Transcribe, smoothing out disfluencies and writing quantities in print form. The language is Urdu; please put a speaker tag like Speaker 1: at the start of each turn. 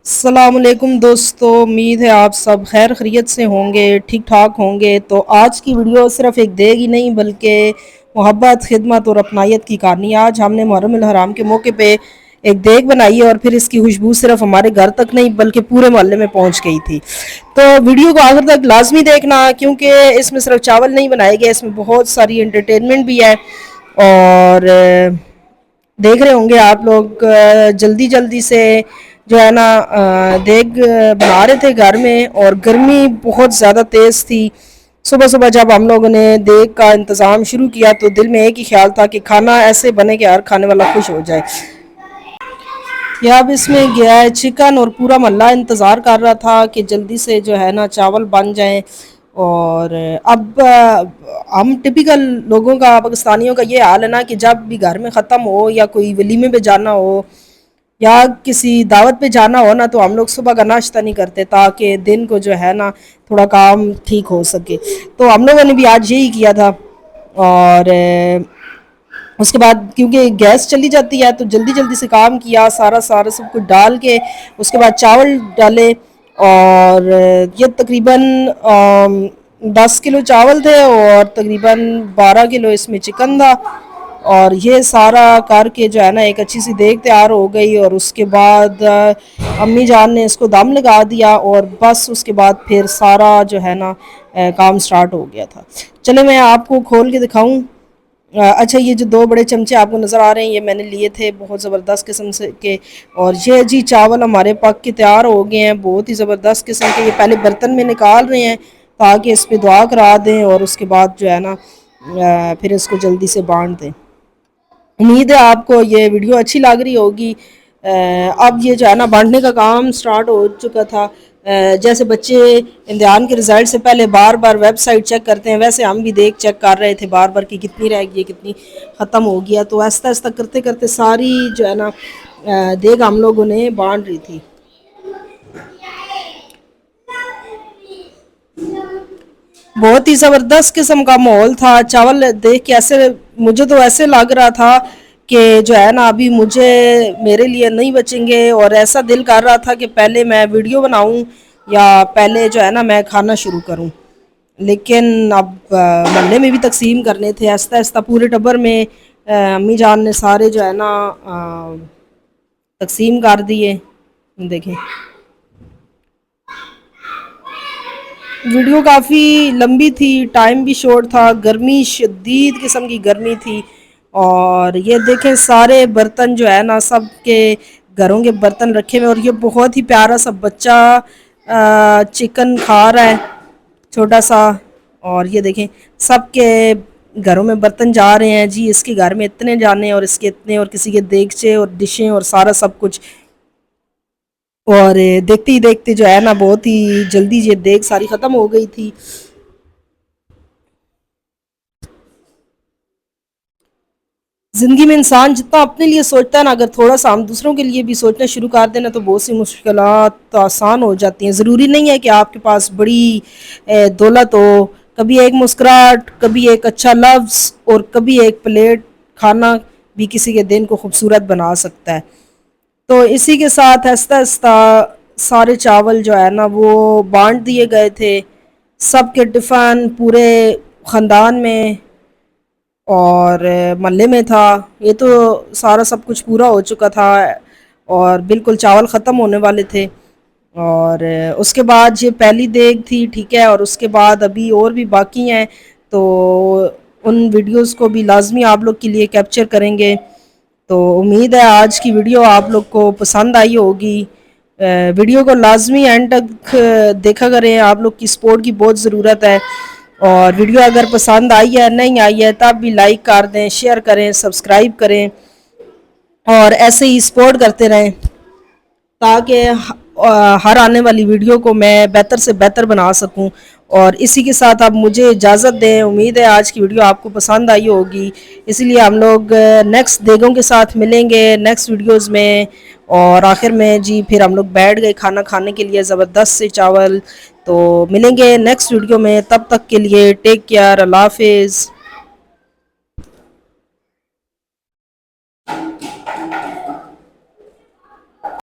Speaker 1: السلام علیکم دوستو، امید ہے آپ سب خیر خیریت سے ہوں گے، ٹھیک ٹھاک ہوں گے۔ تو آج کی ویڈیو صرف ایک دیگ ہی نہیں بلکہ محبت، خدمت اور اپنائیت کی کہانی۔ آج ہم نے محرم الحرام کے موقع پہ ایک دیگ بنائی ہے اور پھر اس کی خوشبو صرف ہمارے گھر تک نہیں بلکہ پورے محلے میں پہنچ گئی تھی۔ تو ویڈیو کو آخر تک لازمی دیکھنا، کیونکہ اس میں صرف چاول نہیں بنائے گئے، اس میں بہت ساری انٹرٹینمنٹ بھی ہے۔ اور دیکھ رہے ہوں گے آپ لوگ جلدی جلدی سے جو ہے نا دیگ بنا رہے تھے گھر میں، اور گرمی بہت زیادہ تیز تھی۔ صبح صبح جب ہم لوگوں نے دیگ کا انتظام شروع کیا تو دل میں ایک ہی خیال تھا کہ کھانا ایسے بنے کہ ہر کھانے والا خوش ہو جائے۔ یا اب اس میں گیا ہے چکن، اور پورا محلہ انتظار کر رہا تھا کہ جلدی سے جو ہے نا چاول بن جائیں۔ اور اب ہم ٹپیکل لوگوں کا، پاکستانیوں کا یہ حال ہے نا کہ جب بھی گھر میں ختم ہو یا کوئی ولیمے پہ جانا ہو یا کسی دعوت پہ جانا ہو نا، تو ہم لوگ صبح کا ناشتہ نہیں کرتے تاکہ دن کو جو ہے نا تھوڑا کام ٹھیک ہو سکے۔ تو ہم لوگوں نے بھی آج یہی کیا تھا۔ اور اس کے بعد کیونکہ گیس چلی جاتی ہے تو جلدی جلدی سے کام کیا، سارا سب کچھ ڈال کے اس کے بعد چاول ڈالے۔ اور یہ تقریباً 10 کلو چاول تھے اور تقریباً 12 کلو اس میں چکن تھا۔ اور یہ سارا کر کے جو ہے نا ایک اچھی سی دیگ تیار ہو گئی، اور اس کے بعد امی جان نے اس کو دم لگا دیا، اور بس اس کے بعد پھر سارا جو ہے نا کام سٹارٹ ہو گیا تھا۔ چلے میں آپ کو کھول کے دکھاؤں۔ اچھا، یہ جو 2 بڑے چمچے آپ کو نظر آ رہے ہیں یہ میں نے لیے تھے بہت زبردست قسم سے کے، اور یہ جی چاول ہمارے پک کے تیار ہو گئے ہیں، بہت ہی زبردست قسم کے۔ یہ پہلے برتن میں نکال رہے ہیں تاکہ اس پہ دعا کرا دیں، اور اس کے بعد جو ہے نا پھر اس کو جلدی سے بانٹ دیں۔ امید ہے آپ کو یہ ویڈیو اچھی لگ رہی ہوگی۔ اب یہ جو ہے نا بانٹنے کا کام سٹارٹ ہو چکا تھا۔ جیسے بچے امتحان کے رزلٹ سے پہلے بار بار ویب سائٹ چیک کرتے ہیں، ویسے ہم بھی دیکھ چیک کر رہے تھے بار بار کہ کتنی رہ گئی ہے، کتنی ختم ہو گیا۔ تو آہستہ آہستہ کرتے کرتے ساری جو ہے نا دیگ ہم لوگوں نے بانٹ رہی تھی۔ بہت ہی زبردست قسم کا ماحول تھا۔ چاول دیکھ کے مجھے تو ایسے لگ رہا تھا کہ جو ہے نا ابھی مجھے میرے لیے نہیں بچیں گے، اور ایسا دل کر رہا تھا کہ پہلے میں ویڈیو بناؤں یا پہلے جو ہے نا میں کھانا شروع کروں۔ لیکن اب محلے میں بھی تقسیم کرنے تھے، آہستہ آہستہ پورے ٹبر میں امی جان نے سارے جو ہے نا تقسیم کر دیے۔ دیکھیں ویڈیو کافی لمبی تھی، ٹائم بھی شورٹ تھا، گرمی شدید قسم کی گرمی تھی۔ اور یہ دیکھیں سارے برتن جو ہے نا سب کے گھروں کے برتن رکھے ہوئے، اور یہ بہت ہی پیارا سا بچہ چکن کھا رہا ہے چھوٹا سا۔ اور یہ دیکھیں سب کے گھروں میں برتن جا رہے ہیں، جی اس کے گھر میں اتنے جانے اور اس کے اتنے، اور کسی کے دیگچے اور ڈشیں اور سارا سب کچھ۔ اور دیکھتے ہی دیکھتے جو ہے نا بہت ہی جلدی یہ دیگ ساری ختم ہو گئی تھی۔ زندگی میں انسان جتنا اپنے لیے سوچتا ہے نا، اگر تھوڑا سا ہم دوسروں کے لیے بھی سوچنا شروع کر دینا تو بہت سی مشکلات آسان ہو جاتی ہیں۔ ضروری نہیں ہے کہ آپ کے پاس بڑی دولت ہو، کبھی ایک مسکراہٹ، کبھی ایک اچھا لفظ، اور کبھی ایک پلیٹ کھانا بھی کسی کے دن کو خوبصورت بنا سکتا ہے۔ تو اسی کے ساتھ آہستہ آہستہ سارے چاول جو ہے نا وہ بانٹ دیے گئے تھے سب کے ٹفن پورے خاندان میں اور محلے میں تھا۔ یہ تو سارا سب کچھ پورا ہو چکا تھا اور بالکل چاول ختم ہونے والے تھے۔ اور اس کے بعد یہ پہلی دیگ تھی، ٹھیک ہے، اور اس کے بعد ابھی اور بھی باقی ہیں، تو ان ویڈیوز کو بھی لازمی آپ لوگ کے لیے کیپچر کریں گے۔ تو امید ہے آج کی ویڈیو آپ لوگ کو پسند آئی ہوگی۔ ویڈیو کو لازمی اینڈ تک دیکھا کریں، آپ لوگ کی سپورٹ کی بہت ضرورت ہے۔ اور ویڈیو اگر پسند آئی ہے نہیں آئی ہے تب بھی لائک کر دیں، شیئر کریں، سبسکرائب کریں، اور ایسے ہی سپورٹ کرتے رہیں تاکہ ہر آنے والی ویڈیو کو میں بہتر سے بہتر بنا سکوں۔ اور اسی کے ساتھ آپ مجھے اجازت دیں۔ امید ہے آج کی ویڈیو آپ کو پسند آئی ہوگی، اس لیے ہم لوگ نیکسٹ دیگوں کے ساتھ ملیں گے نیکسٹ ویڈیوز میں۔ اور آخر میں جی پھر ہم لوگ بیٹھ گئے کھانا کھانے کے لیے، زبردست سے چاول۔ تو ملیں گے نیکسٹ ویڈیو میں، تب تک کے لیے ٹیک کیئر، اللہ حافظ۔